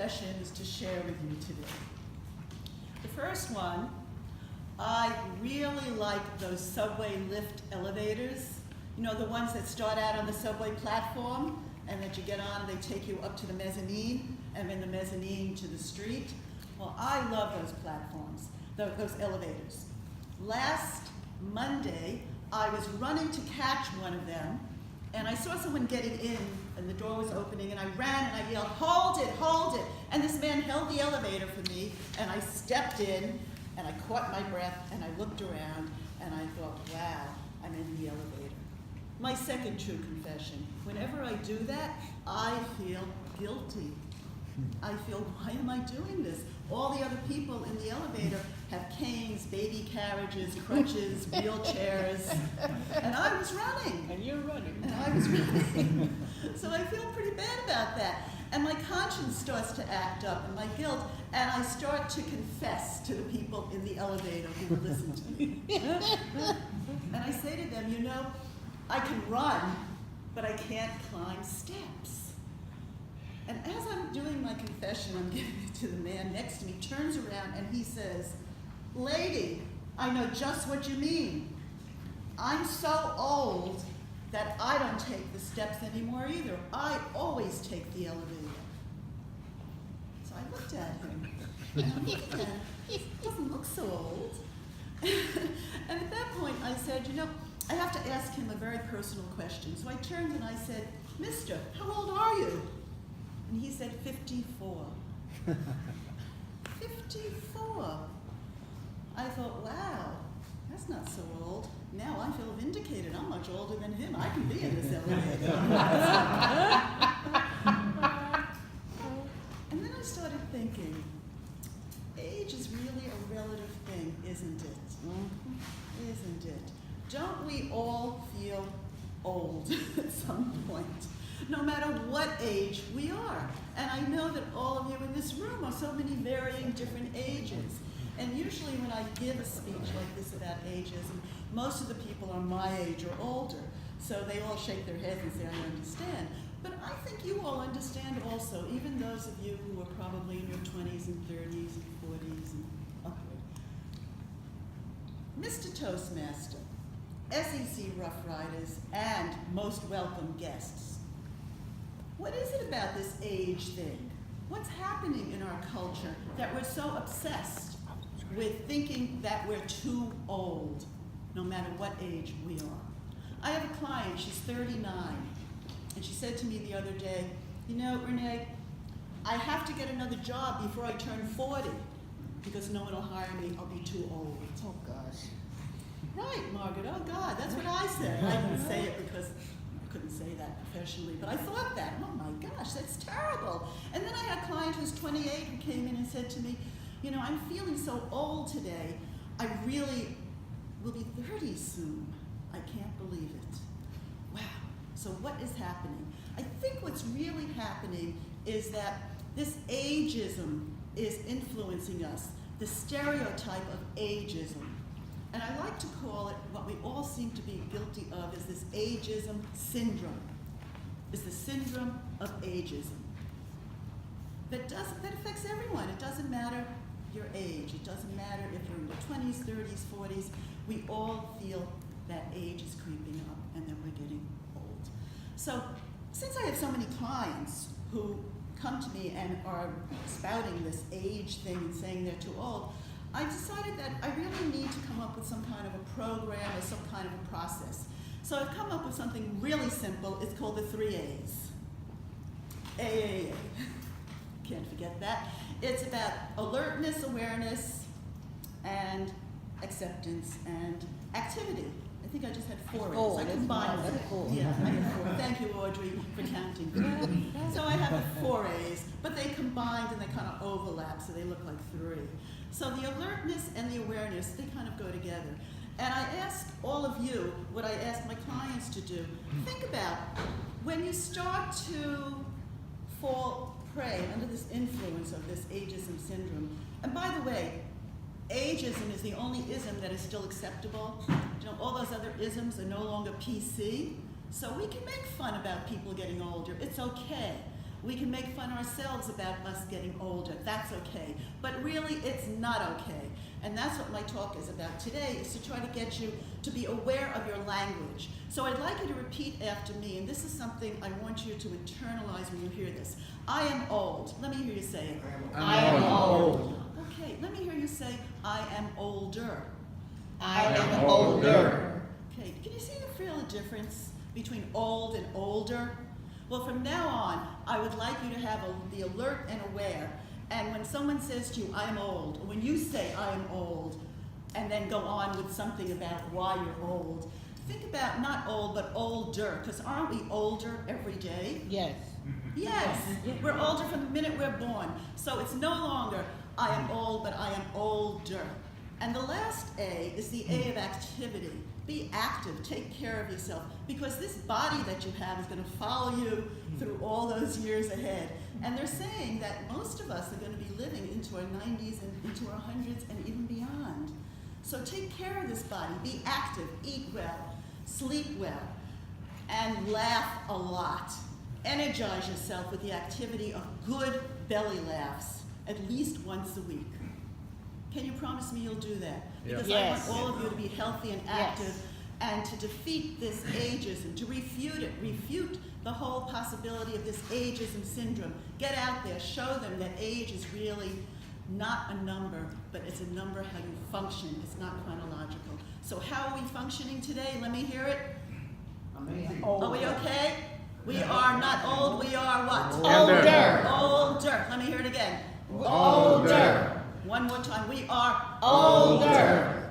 confessions to share with you today. The first one, I really like those subway lift elevators. You know, the ones that start out on the subway platform and that you get on and they take you up to the mezzanine and then the mezzanine to the street. Well, I love those platforms, those elevators. Last Monday, I was running to catch one of them, and I saw someone getting in, and the door was opening, and I ran and I yelled, "Hold it, hold it!" And this man held the elevator for me, and I stepped in, and I caught my breath, and I looked around, and I thought, wow, I'm in the elevator. My second true confession, whenever I do that, I feel guilty. I feel, why am I doing this? All the other people in the elevator have canes, baby carriages, crutches, wheelchairs, and I was running. And you're running. And I was running. So I feel pretty bad about that. And my conscience starts to act up, and my guilt, and I start to confess to the people in the elevator who would listen to me. And I say to them, you know, I can run, but I can't climb steps. And as I'm doing my confession, I'm giving it to the man next to me, turns around and he says, "Lady, I know just what you mean. I'm so old that I don't take the steps anymore either. I always take the elevator." So I looked at him, and I'm looking at him, he doesn't look so old. And at that point I said, you know, I have to ask him a very personal question. So I turned and I said, "Mister, how old are you?" And he said, 54. 54. I thought, wow, that's not so old. Now I feel vindicated. I'm much older than him. I can be in this elevator. And then I started thinking, age is really a relative thing, isn't it? Isn't it? Don't we all feel old at some point? No matter what age we are. And I know that all of you in this room are so many varying different ages. And usually when I give a speech like this about ageism, most of the people are my age or older. So they all shake their heads and say, I understand. But I think you all understand also, even those of you who are probably in your 20s and 30s and 40s and upward. Mr. Toastmaster, SEC Rough Riders, and most welcome guests. What is it about this age thing? What's happening in our culture that we're so obsessed with thinking that we're too old, no matter what age we are? I have a client, she's 39, and she said to me the other day, you know, Renee, I have to get another job before I turn 40 because no one will hire me, I'll be too old. Oh, gosh. Right, Margaret, oh God, that's what I said. I didn't say it because I couldn't say that professionally, but I thought that, oh my gosh, that's terrible. And then I had a client who's 28 who came in and said to me, you know, I'm feeling so old today, I really will be 30 soon. I can't believe it. Wow, so what is happening? I think what's really happening is that this ageism is influencing us, the stereotype of ageism. And I like to call it, what we all seem to be guilty of, is this ageism syndrome. It's the syndrome of ageism. That affects everyone. It doesn't matter your age. It doesn't matter if you're in your 20s, 30s, 40s. We all feel that age is creeping up and that we're getting old. So since I have so many clients who come to me and are spouting this age thing and saying they're too old, I decided that I really need to come up with some kind of a program or some kind of a process. So I've come up with something really simple. It's called the 3 A's. AAA. Can't forget that. It's about alertness, awareness, and acceptance and activity. I think I just had 4 A's. I combined them. Yeah, I had 4. Thank you, Audrey, for counting for me. So I have the 4 A's, but they combined and they kind of overlap, so they look like 3. So the alertness and the awareness, they kind of go together. And I ask all of you what I ask my clients to do. Think about when you start to fall prey under this influence of this ageism syndrome. And by the way, ageism is the only ism that is still acceptable. You know, all those other isms are no longer PC. So we can make fun about people getting older. It's okay. We can make fun of ourselves about us getting older. That's okay. But really, it's not okay. And that's what my talk is about today, is to try to get you to be aware of your language. So I'd like you to repeat after me, and this is something I want you to internalize when you hear this. I am old. Let me hear you say it. I am old. Okay, let me hear you say, I am older. I am older. Okay, can you see or feel the difference between old and older? Well, from now on, I would like you to have the alert and aware. And when someone says to you, I am old, or when you say, I am old, and then go on with something about why you're old, think about not old, but older, because aren't we older every day? Yes. Yes, we're older from the minute we're born. So it's no longer, I am old, but I am older. And the last A is the A of activity. Be active, take care of yourself, because this body that you have is going to follow you through all those years ahead. And they're saying that most of us are going to be living into our 90s and into our 100s and even beyond. So take care of this body, be active, eat well, sleep well, and laugh a lot. Energize yourself with the activity of good belly laughs at least once a week. Can you promise me you'll do that? Because Yes. I want all of you to be healthy and active, and to defeat this ageism, to refute the whole possibility of this ageism syndrome. Get out there, show them that age is really not a number, but it's a number how you function. It's not chronological. So how are we functioning today? Let me hear it. Amazing. Are we okay? We are not old, we are what? Older. Older. Let me hear it again. Older. One more time. We are Older.